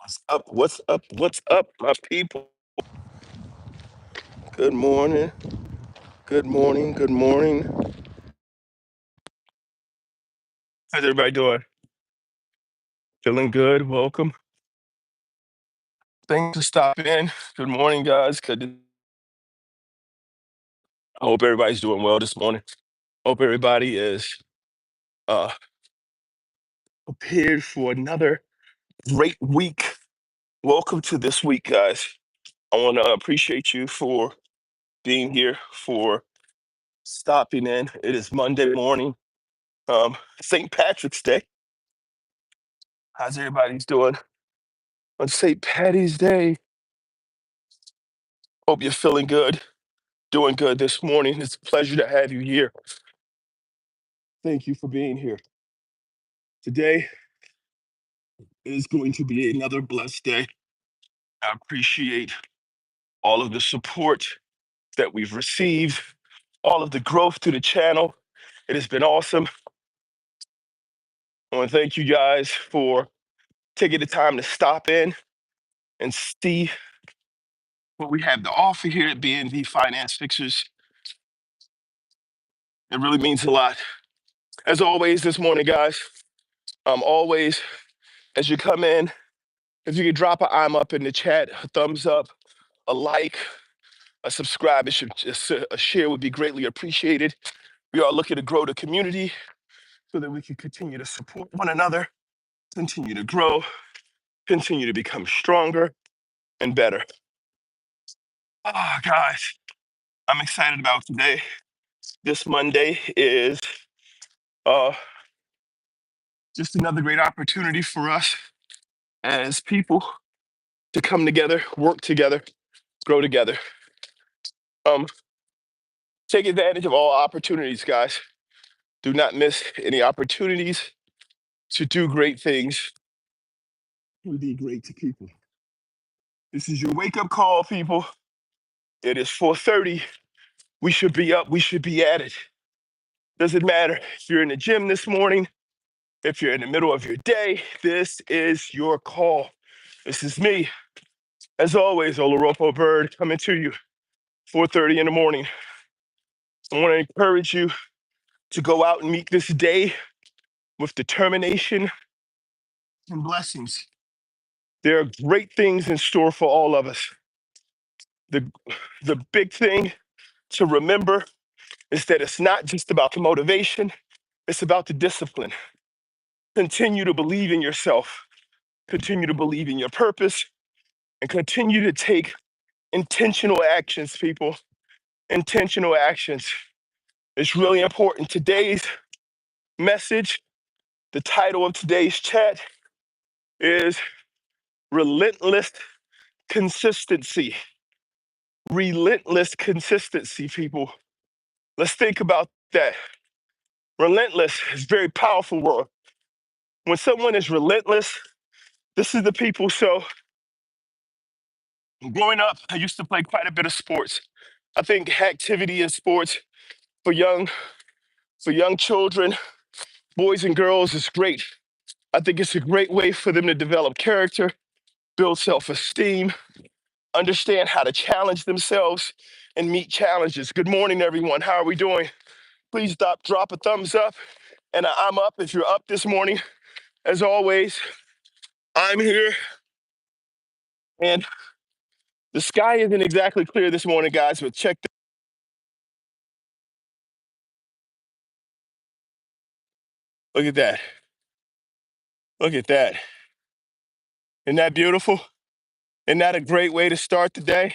What's up? What's up? What's up, my people? Good morning. Good morning. Good morning. How's everybody doing? Feeling good? Welcome. Thanks for stopping in. Good morning, guys. I hope everybody's doing well this morning. Hope everybody is uh, prepared for another great week. Welcome to this week, guys. I want to appreciate you for being here, for stopping in. It is Monday morning, St. Patrick's Day. How's everybody's doing on St. Patty's Day? Hope you're feeling good, doing good this morning. It's a pleasure to have you here. Thank you for being here. Today is going to be another blessed day. I appreciate all of the support that we've received, all of the growth to the channel. It has been awesome. I want to thank you guys for taking the time to stop in and see what we have to offer here at BNV Finance Fixers. It really means a lot. As always, this morning, guys, always, as you come in, if you could drop a I'm up in the chat, a thumbs up, a like, a subscribe, a share would be greatly appreciated. We are looking to grow the community so that we can continue to support one another, continue to grow, continue to become stronger and better. Guys, I'm excited about today. This Monday is uh, just another great opportunity for us as people to come together, work together, grow together. Um, Take advantage of all opportunities, guys. Do not miss any opportunities to do great things. To be great to people. This is your wake-up call, people. It is 4:30. We should be up. We should be at it. Doesn't matter if you're in the gym this morning, if you're in the middle of your day. This is your call. This is me, as always, Oloropo Bird, coming to you 4:30 in the morning. I want to encourage you to go out and meet this day with determination and blessings. There are great things in store for all of us. The, the big thing to remember is that it's not just about the motivation, it's about the discipline. Continue to believe in yourself, continue to believe in your purpose, and continue to take intentional actions, people. Intentional actions. It's really important. Today's message, the title of today's chat is Relentless Consistency. Relentless consistency, people. Let's think about that. Relentless is a very powerful word. When someone is relentless, this is the people. So, growing up, I used to play quite a bit of sports. I think activity in sports for young children, boys and girls, is great. I think it's a great way for them to develop character, build self-esteem, understand how to challenge themselves, and meet challenges. Good morning, everyone. How are we doing? Please drop a thumbs up and a I'm up if you're up this morning. As always, I'm here, and the sky isn't exactly clear this morning, guys, but look at that. Look at that. Isn't that beautiful? Isn't that a great way to start the day?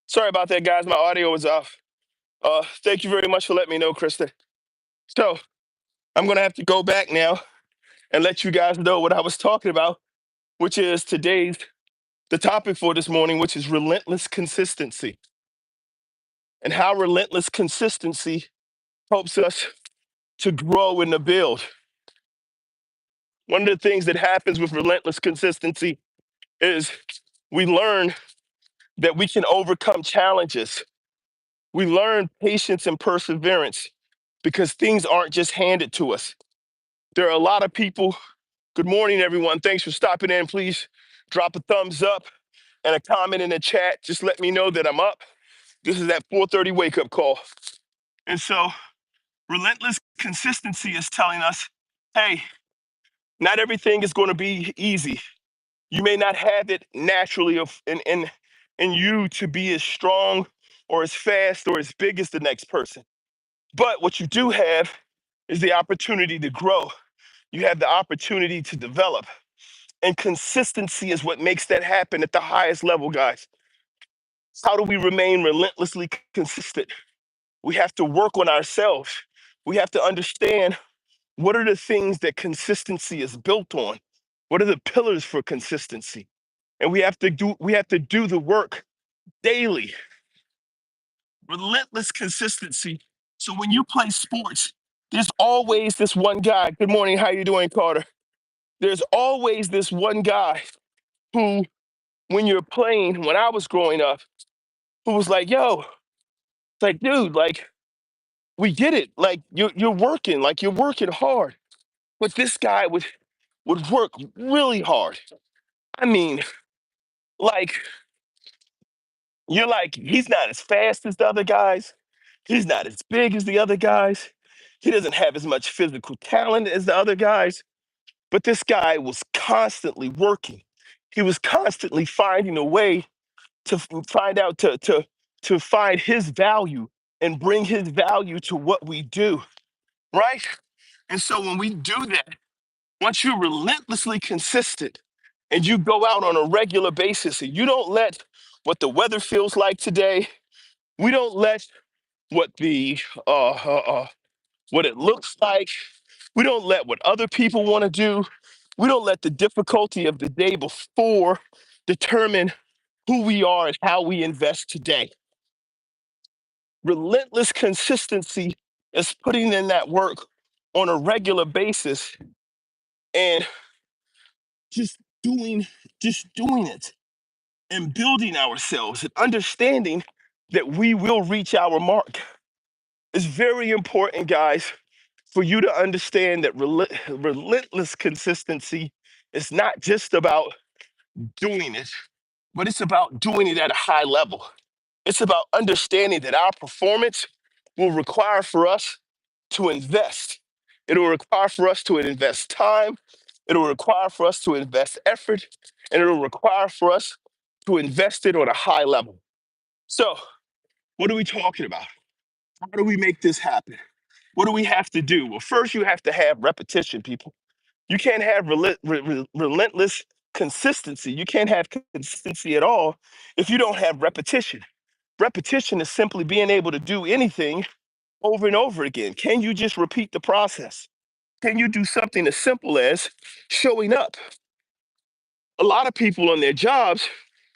Sorry about that, guys. My audio was off. Thank you very much for letting me know, Krista. So I'm gonna have to go back now and let you guys know what I was talking about, which is the topic for this morning, which is relentless consistency, and how relentless consistency helps us to grow and to build. One of the things that happens with relentless consistency is we learn that we can overcome challenges. We learn patience and perseverance because things aren't just handed to us. There are a lot of people. Good morning, everyone. Thanks for stopping in. Please drop a thumbs up and a comment in the chat. Just let me know that I'm up. This is that 4:30 wake up call. And so, relentless consistency is telling us, hey, not everything is going to be easy. You may not have it naturally in you to be as strong or as fast or as big as the next person. But what you do have is the opportunity to grow. You have the opportunity to develop. And consistency is what makes that happen at the highest level, guys. How do we remain relentlessly consistent? We have to work on ourselves. We have to understand what are the things that consistency is built on? What are the pillars for consistency? And we have to do the work daily. Relentless consistency. So when you play sports, there's always this one guy. Good morning, how you doing, Carter? There's always this one guy who, when you're playing, when I was growing up, who was like, yo, it's like, dude, like, we get it. Like, you're working, like, you're working hard. But this guy would work really hard. I mean, like, you're like, he's not as fast as the other guys. He's not as big as the other guys. He doesn't have as much physical talent as the other guys. But this guy was constantly working. He was constantly finding a way to find out to find his value and bring his value to what we do, right? And so when we do that, once you're relentlessly consistent and you go out on a regular basis and you don't let what the weather feels like today, we don't let what the what it looks like, we don't let what other people want to do, we don't let the difficulty of the day before determine who we are and how we invest today. Relentless consistency is putting in that work on a regular basis and just doing just doing it and building ourselves and understanding that we will reach our mark. It's very important, guys, for you to understand that relentless consistency is not just about doing it, but it's about doing it at a high level. It's about understanding that our performance will require for us to invest. It will require for us to invest time. It will require for us to invest effort. And it will require for us to invest it on a high level. So, what are we talking about? How do we make this happen? What do we have to do? Well, first, you have to have repetition, people. You can't have relentless consistency. You can't have consistency at all if you don't have repetition. Repetition is simply being able to do anything over and over again. Can you just repeat the process? Can you do something as simple as showing up? A lot of people on their jobs,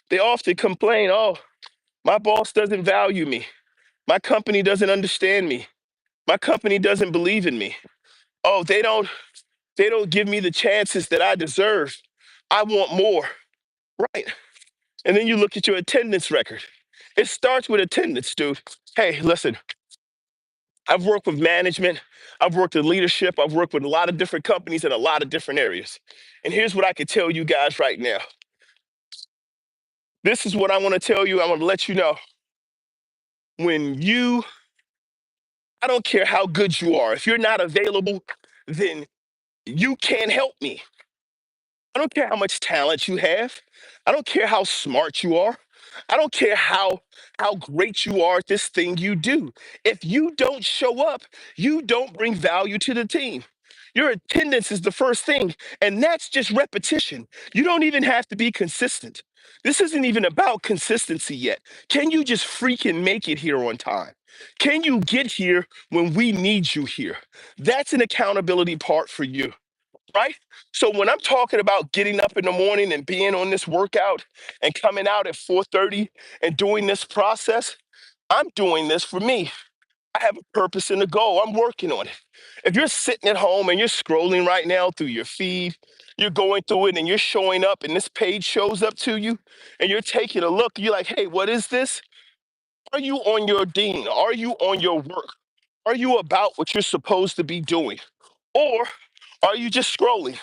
they often complain, oh, my boss doesn't value me. My company doesn't understand me. My company doesn't believe in me. Oh, they don't give me the chances that I deserve. I want more. Right. And then you look at your attendance record. It starts with attendance, dude. Hey, listen, I've worked with management, I've worked in leadership, I've worked with a lot of different companies in a lot of different areas. And here's what I can tell you guys right now. This is what I want to tell you. I want to let you know when I don't care how good you are, if you're not available, then you can't help me. I don't care how much talent you have. I don't care how smart you are. I don't care how great you are at this thing you do. If you don't show up, you don't bring value to the team. Your attendance is the first thing, and that's just repetition. You don't even have to be consistent. This isn't even about consistency yet. Can you just freaking make it here on time? Can you get here when we need you here? That's an accountability part for you, right? So when I'm talking about getting up in the morning and being on this workout and coming out at 4:30 and doing this process, I'm doing this for me. I have a purpose and a goal. I'm working on it. If you're sitting at home and you're scrolling right now through your feed, you're going through it and you're showing up and this page shows up to you and you're taking a look, you're like, hey, what is this? Are you on your dean? Are you on your work? Are you about what you're supposed to be doing? Or are you just scrolling?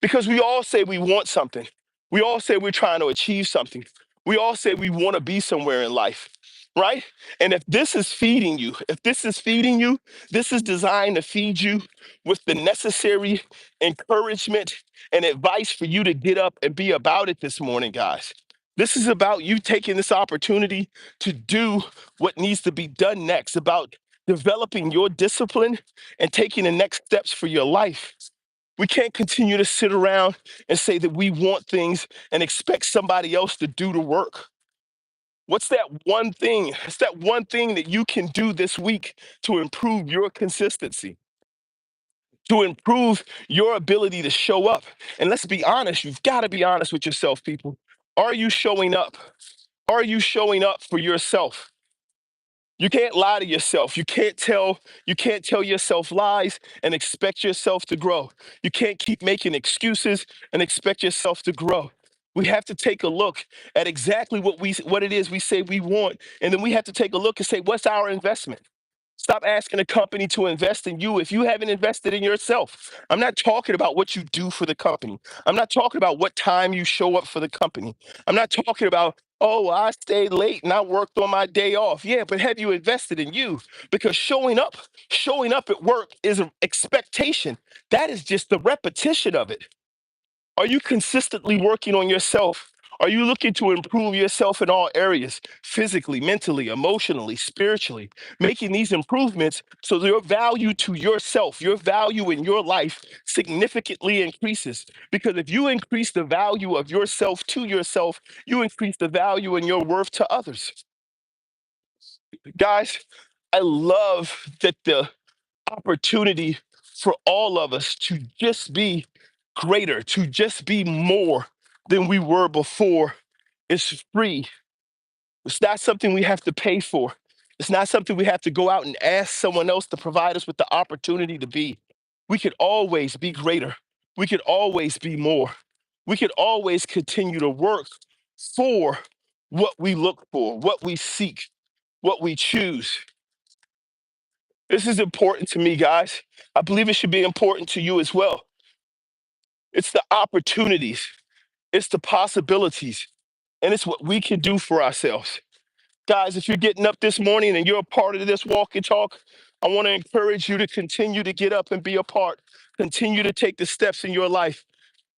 Because we all say we want something. We all say we're trying to achieve something. We all say we want to be somewhere in life, right? And if this is feeding you, if this is feeding you, this is designed to feed you with the necessary encouragement and advice for you to get up and be about it this morning, guys. This is about you taking this opportunity to do what needs to be done next, about developing your discipline and taking the next steps for your life. We can't continue to sit around and say that we want things and expect somebody else to do the work. What's that one thing? It's that one thing that you can do this week to improve your consistency, to improve your ability to show up. And let's be honest, you've got to be honest with yourself, people. Are you showing up? Are you showing up for yourself? You can't lie to yourself. You can't tell yourself lies and expect yourself to grow. You can't keep making excuses and expect yourself to grow. We have to take a look at exactly what it is we say we want, and then we have to take a look and say, what's our investment? Stop asking a company to invest in you if you haven't invested in yourself. I'm not talking about what you do for the company. I'm not talking about what time you show up for the company. I'm not talking about, oh, I stayed late and I worked on my day off. Yeah, but have you invested in you? Because showing up at work is an expectation. That is just the repetition of it. Are you consistently working on yourself? Are you looking to improve yourself in all areas, physically, mentally, emotionally, spiritually, making these improvements so that your value to yourself, your value in your life significantly increases? Because if you increase the value of yourself to yourself, you increase the value in your worth to others. Guys, I love that the opportunity for all of us to just be greater, to just be more than we were before is free. It's not something we have to pay for. It's not something we have to go out and ask someone else to provide us with the opportunity to be. We could always be greater. We could always be more. We could always continue to work for what we look for, what we seek, what we choose. This is important to me, guys. I believe it should be important to you as well. It's the opportunities, it's the possibilities, and it's what we can do for ourselves. Guys, if you're getting up this morning and you're a part of this walk and talk, I want to encourage you to continue to get up and be a part. Continue to take the steps in your life.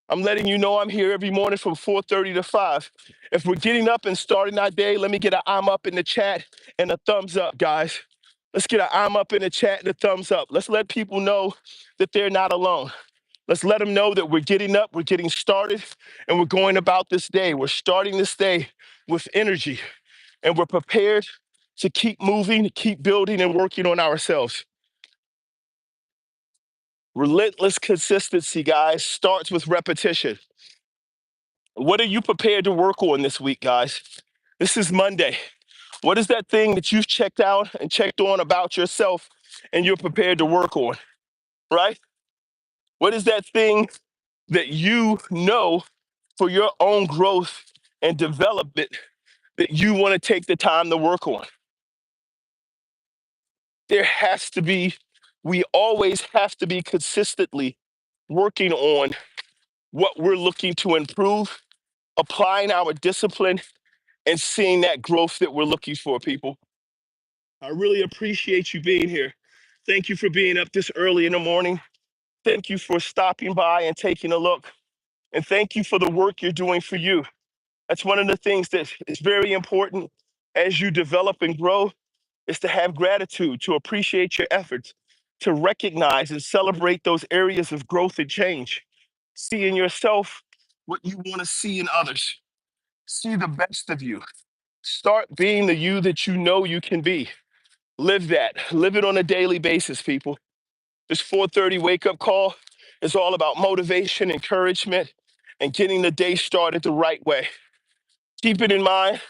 I'm letting you know I'm here every morning from 4:30 to 5. If we're getting up and starting our day, let me get a I'm up in the chat and a thumbs up, guys. Let's get a I'm up in the chat and a thumbs up. Let's let people know that they're not alone. Let's let them know that we're getting up, we're getting started, and we're going about this day. We're starting this day with energy, and we're prepared to keep moving, keep building, and working on ourselves. Relentless consistency, guys, starts with repetition. What are you prepared to work on this week, guys? This is Monday. What is that thing that you've checked out and checked on about yourself and you're prepared to work on, right? What is that thing that you know for your own growth and development that you want to take the time to work on? There has to be, we always have to be consistently working on what we're looking to improve, applying our discipline, and seeing that growth that we're looking for, people. I really appreciate you being here. Thank you for being up this early in the morning. Thank you for stopping by and taking a look. And thank you for the work you're doing for you. That's one of the things that is very important as you develop and grow is to have gratitude, to appreciate your efforts, to recognize and celebrate those areas of growth and change. See in yourself what you want to see in others. See the best of you. Start being the you that you know you can be. Live that. Live it on a daily basis, people. This 4:30 wake up call is all about motivation, encouragement, and getting the day started the right way. Keep it in mind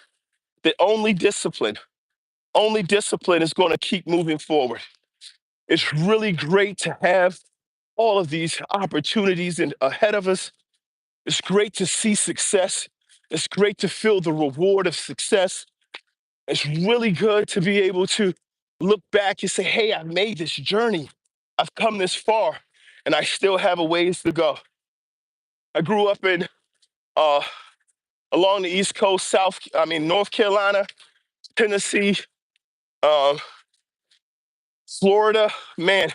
that only discipline is going to keep moving forward. It's really great to have all of these opportunities ahead of us. It's great to see success. It's great to feel the reward of success. It's really good to be able to look back and say, hey, I've made this journey. I've come this far, and I still have a ways to go. I grew up in uh, along the East Coast, North Carolina, Tennessee, um, Florida. Man,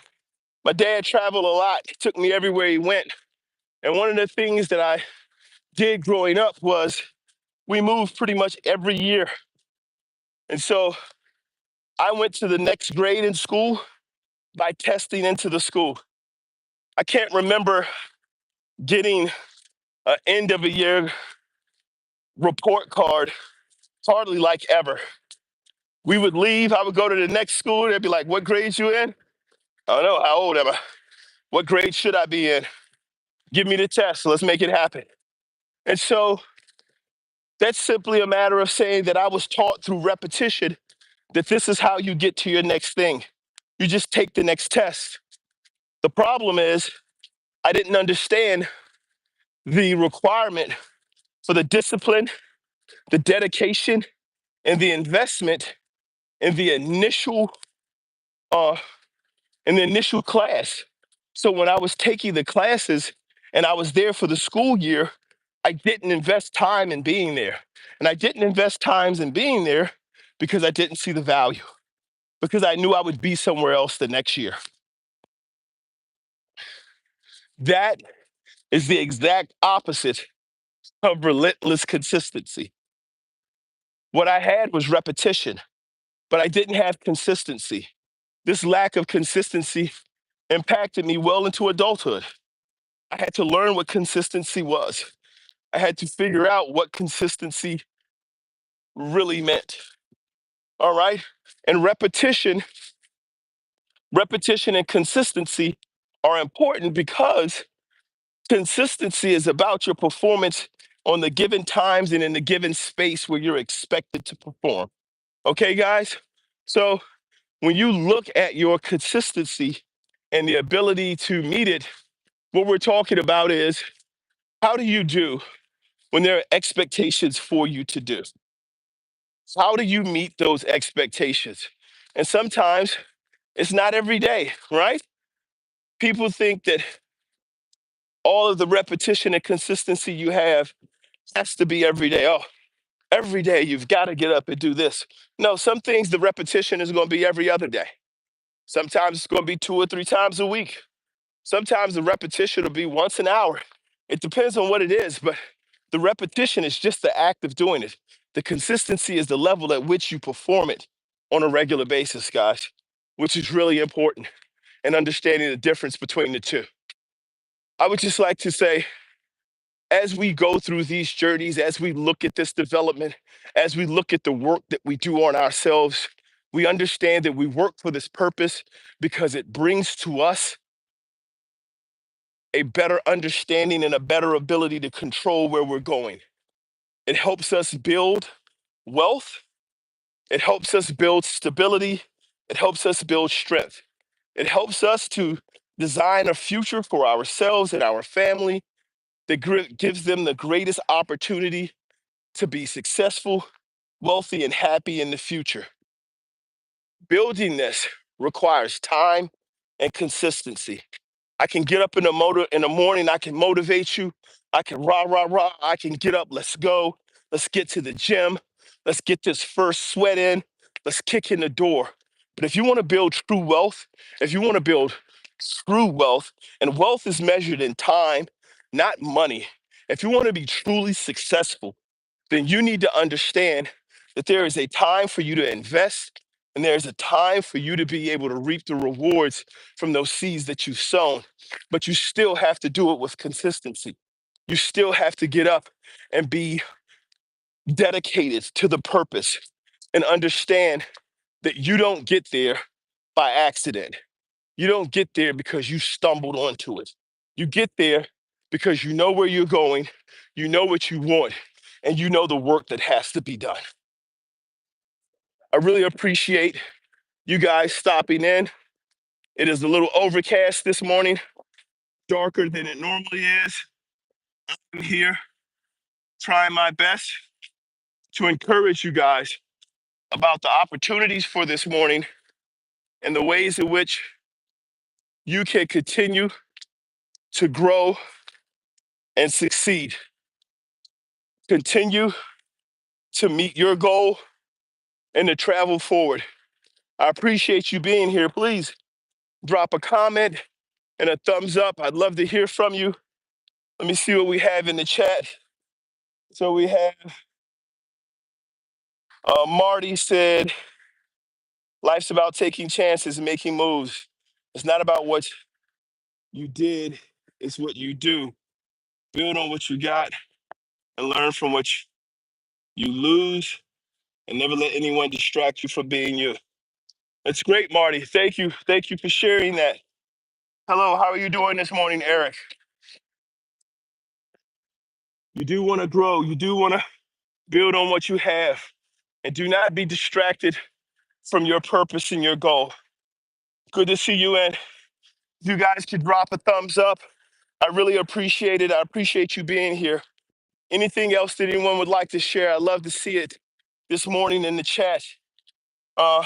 my dad traveled a lot. He took me everywhere he went. And one of the things that I did growing up was we moved pretty much every year. And so I went to the next grade in school by testing into the school. I can't remember getting an end of a year report card hardly like ever. We would leave, I would go to the next school, they'd be like, what grade you in? I don't know, how old am I? What grade should I be in? Give me the test, let's make it happen. And so that's simply a matter of saying that I was taught through repetition that this is how you get to your next thing. You just take the next test. The problem is I didn't understand the requirement for the discipline, the dedication, and the investment in the uh, initial class. So when I was taking the classes and I was there for the school year, I didn't invest time in being there. And I didn't invest times in being there because I didn't see the value, because I knew I would be somewhere else the next year. That is the exact opposite of relentless consistency. What I had was repetition, but I didn't have consistency. This lack of consistency impacted me well into adulthood. I had to learn what consistency was. I had to figure out what consistency really meant. All right. And repetition and consistency are important because consistency is about your performance on the given times and in the given space where you're expected to perform. Okay, guys? So when you look at your consistency and the ability to meet it, what we're talking about is how do you do when there are expectations for you to do? How do you meet those expectations? And sometimes it's not every day, right? People think that all of the repetition and consistency you have has to be every day. Oh, every day you've got to get up and do this. No, some things the repetition is going to be every other day. Sometimes it's going to be 2 or 3 times a week. Sometimes the repetition will be once an hour. It depends on what it is, but the repetition is just the act of doing it. The consistency is the level at which you perform it on a regular basis, guys, which is really important and understanding the difference between the two. I would just like to say, as we go through these journeys, as we look at this development, as we look at the work that we do on ourselves, we understand that we work for this purpose because it brings to us a better understanding and a better ability to control where we're going. It helps us build wealth. It helps us build stability. It helps us build strength. It helps us to design a future for ourselves and our family that gives them the greatest opportunity to be successful, wealthy, and happy in the future. Building this requires time and consistency. I can get up in the morning, I can motivate you. I can rah, rah, rah. I can get up, let's go. Let's get to the gym. Let's get this first sweat in. Let's kick in the door. But if you want to build true wealth, if you want to build true wealth, and wealth is measured in time, not money. If you want to be truly successful, then you need to understand that there is a time for you to invest and there's a time for you to be able to reap the rewards from those seeds that you've sown. But you still have to do it with consistency. You still have to get up and be dedicated to the purpose and understand that you don't get there by accident. You don't get there because you stumbled onto it. You get there because you know where you're going, you know what you want, and you know the work that has to be done. I really appreciate you guys stopping in. It is a little overcast this morning, darker than it normally is. I'm here trying my best to encourage you guys about the opportunities for this morning and the ways in which you can continue to grow and succeed. Continue to meet your goal and to travel forward. I appreciate you being here. Please drop a comment and a thumbs up. I'd love to hear from you. Let me see what we have in the chat. So we have Marty said, life's about taking chances and making moves. It's not about what you did, it's what you do. Build on what you got and learn from what you lose and never let anyone distract you from being you. That's great, Marty. Thank you. Thank you for sharing that. Hello, how are you doing this morning, Eric? You do want to grow. You do want to build on what you have. And do not be distracted from your purpose and your goal. Good to see you. And if you guys could drop a thumbs up, I really appreciate it. I appreciate you being here. Anything else that anyone would like to share? I'd love to see it this morning in the chat. Uh,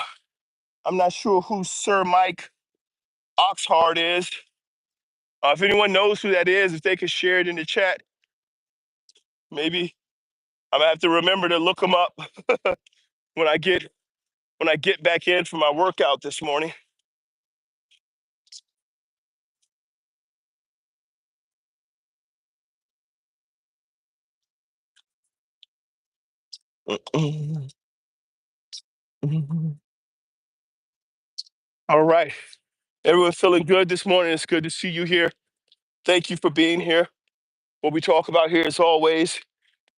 I'm not sure who Sir Mike Oxhart is. If anyone knows who that is, if they could share it in the chat, maybe I'm gonna have to remember to look them up when I get back in for my workout this morning. All right, everyone feeling good this morning? It's good to see you here. Thank you for being here. What we talk about here is always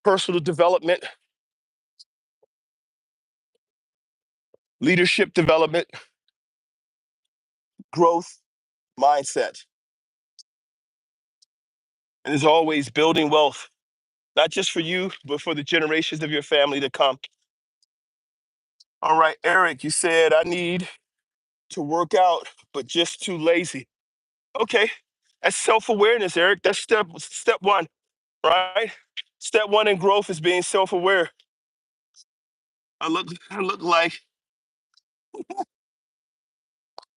personal development, leadership development, growth, mindset, and as always, building wealth, not just for you, but for the generations of your family to come. All right, Eric, you said I need to work out, but just too lazy. Okay, that's self-awareness, Eric. That's step one, right? Step one in growth is being self-aware. I look like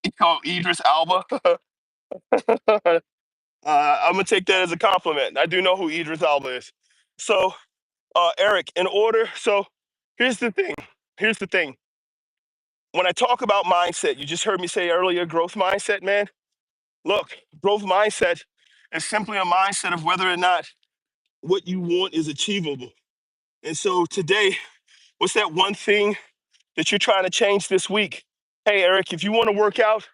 he called Idris Alba. I'm gonna take that as a compliment. I do know who Idris Alba is. So, Eric, here's the thing. Here's the thing. When I talk about mindset, you just heard me say earlier, growth mindset, man. Look, growth mindset is simply a mindset of whether or not what you want is achievable. And so today, what's that one thing that you're trying to change this week? Hey, Eric, if you want to work out,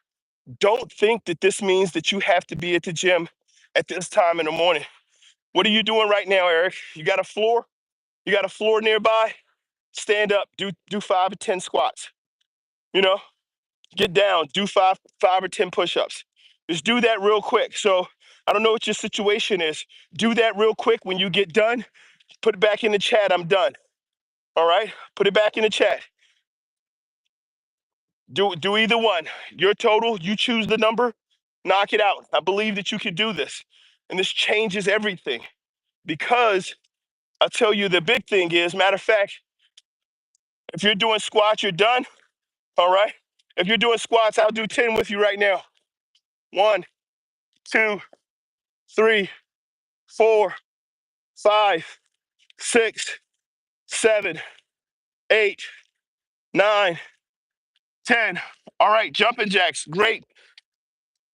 don't think that this means that you have to be at the gym at this time in the morning. What are you doing right now, Eric? You got a floor? You got a floor nearby? Stand up, do 5 or 10 squats. You know, get down, do five or 10 push-ups. Just do that real quick. So I don't know what your situation is. Do that real quick. When you get done, put it back in the chat. I'm done. All right? Put it back in the chat. Do either one. Your total, you choose the number, knock it out. I believe that you can do this. And this changes everything because I'll tell you the big thing is, matter of fact, if you're doing squats, you're done. All right? If you're doing squats, I'll do 10 with you right now. 1, 2, 3, 4, 5, 6, 7, 8, 9, 10. All right, jumping jacks. Great.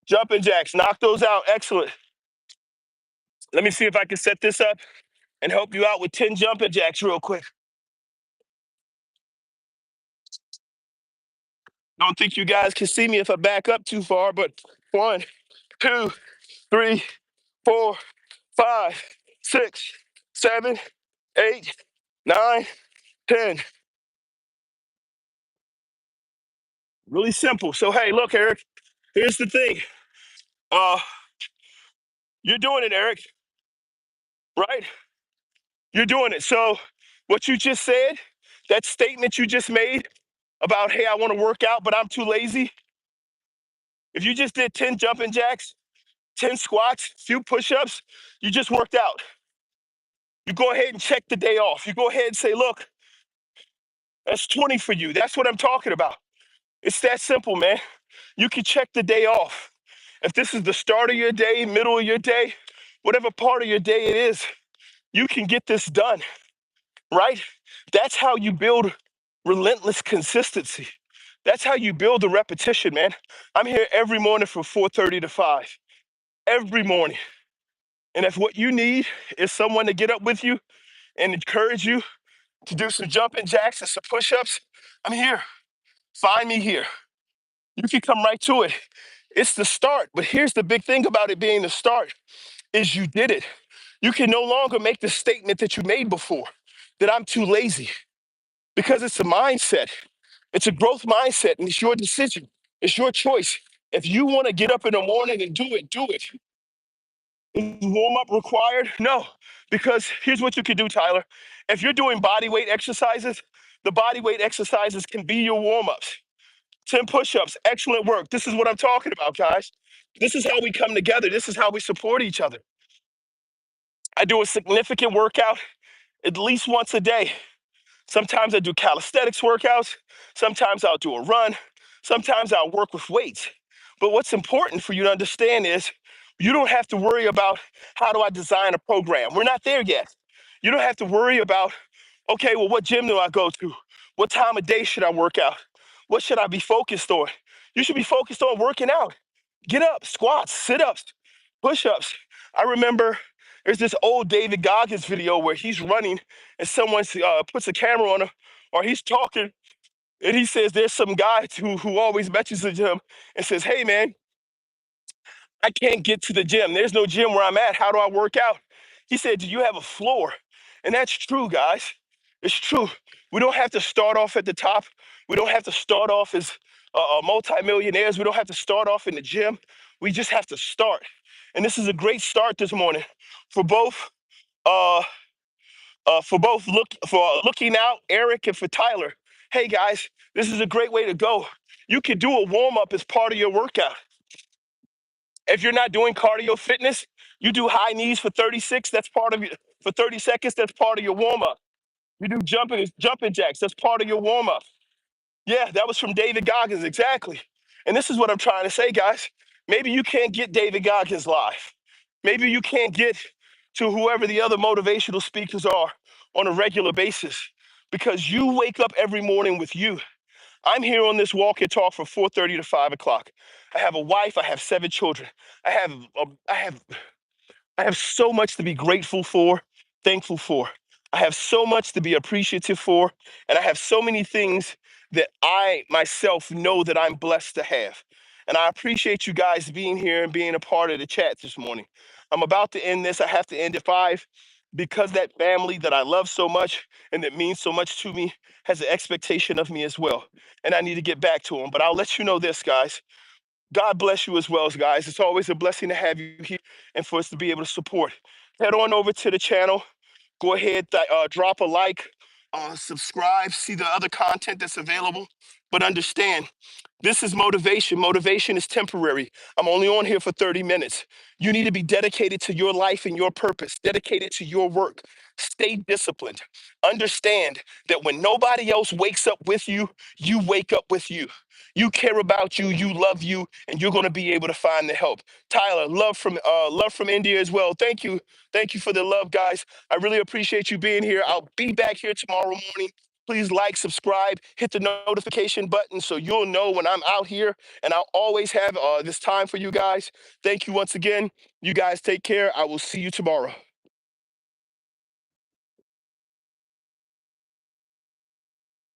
Jumping jacks. Knock those out. Excellent. Let me see if I can set this up and help you out with 10 jumping jacks real quick. Don't think you guys can see me if I back up too far, but 1, 2, 3, 4, 5, 6, 7, 8, 9, 10. Really simple. So hey, look, Eric, here's the thing. Uh, you're doing it, Eric, right? You're doing it. So what you just said, that statement you just made about, hey, I want to work out, but I'm too lazy. If you just did 10 jumping jacks, 10 squats, few push-ups, you just worked out. You go ahead and check the day off. You go ahead and say, look, that's 20 for you. That's what I'm talking about. It's that simple, man. You can check the day off. If this is the start of your day, middle of your day, whatever part of your day it is, you can get this done, right? That's how you build relentless consistency. That's how you build the repetition, man. I'm here every morning from 4:30 to 5, every morning. And if what you need is someone to get up with you and encourage you to do some jumping jacks and some push-ups, I'm here. Find me here. You can come right to it. It's the start, but here's the big thing about it being the start is you did it. You can no longer make the statement that you made before, that I'm too lazy, because it's a mindset. It's a growth mindset, and it's your decision. It's your choice. If you want to get up in the morning and do it, do it. Is warm up required? No, because here's what you can do, Tyler. If you're doing body weight exercises, the body weight exercises can be your warm ups. 10 push ups, excellent work. This is what I'm talking about, guys. This is how we come together. This is how we support each other. I do a significant workout at least once a day. Sometimes I do calisthenics workouts. Sometimes I'll do a run. Sometimes I'll work with weights. But what's important for you to understand is you don't have to worry about how do I design a program. We're not there yet. You don't have to worry about, okay, well, what gym do I go to? What time of day should I work out? What should I be focused on? You should be focused on working out. Get up, squats, sit ups, push ups. I remember there's this old David Goggins video where he's running and someone puts a camera on him or he's talking and he says there's some guy who always messages him and says, hey, man, I can't get to the gym. There's no gym where I'm at. How do I work out? He said, do you have a floor? And that's true, guys. It's true. We don't have to start off at the top. We don't have to start off as multimillionaires. We don't have to start off in the gym. We just have to start. And this is a great start this morning for both uh, looking out, Eric, and for Tyler. Hey guys, this is a great way to go. You can do a warm up as part of your workout. If you're not doing cardio fitness, you do high knees for 36. That's part of your for 30 seconds. That's part of your warm up. You do jumping jacks. That's part of your warm up. Yeah, that was from David Goggins, exactly. And this is what I'm trying to say, guys. Maybe you can't get David Goggins live. Maybe you can't get to whoever the other motivational speakers are on a regular basis because you wake up every morning with you. I'm here on this walk and talk from 4:30 to 5 o'clock. I have a wife. I have 7 children. I have a, I have so much to be grateful for, thankful for. I have so much to be appreciative for, and I have so many things that I myself know that I'm blessed to have. And I appreciate you guys being here and being a part of the chat this morning. I'm about to end this. I have to end at 5 because that family that I love so much and that means so much to me has an expectation of me as well. And I need to get back to them. But I'll let you know this, guys. God bless you as well, guys. It's always a blessing to have you here and for us to be able to support. Head on over to the channel. Go ahead, drop a like, subscribe, see the other content that's available. But understand, this is motivation. Motivation is temporary. I'm only on here for 30 minutes. You need to be dedicated to your life and your purpose, dedicated to your work. Stay disciplined. Understand that when nobody else wakes up with you, you wake up with you. You care about you, you love you, and you're going to be able to find the help. Tyler, love from India as well. Thank you for the love, guys. I really appreciate you being here. I'll be back here tomorrow morning. Please like, subscribe, hit the notification button so you'll know when I'm out here. And I'll always have this time for you guys. Thank you once again. You guys take care. I will see you tomorrow.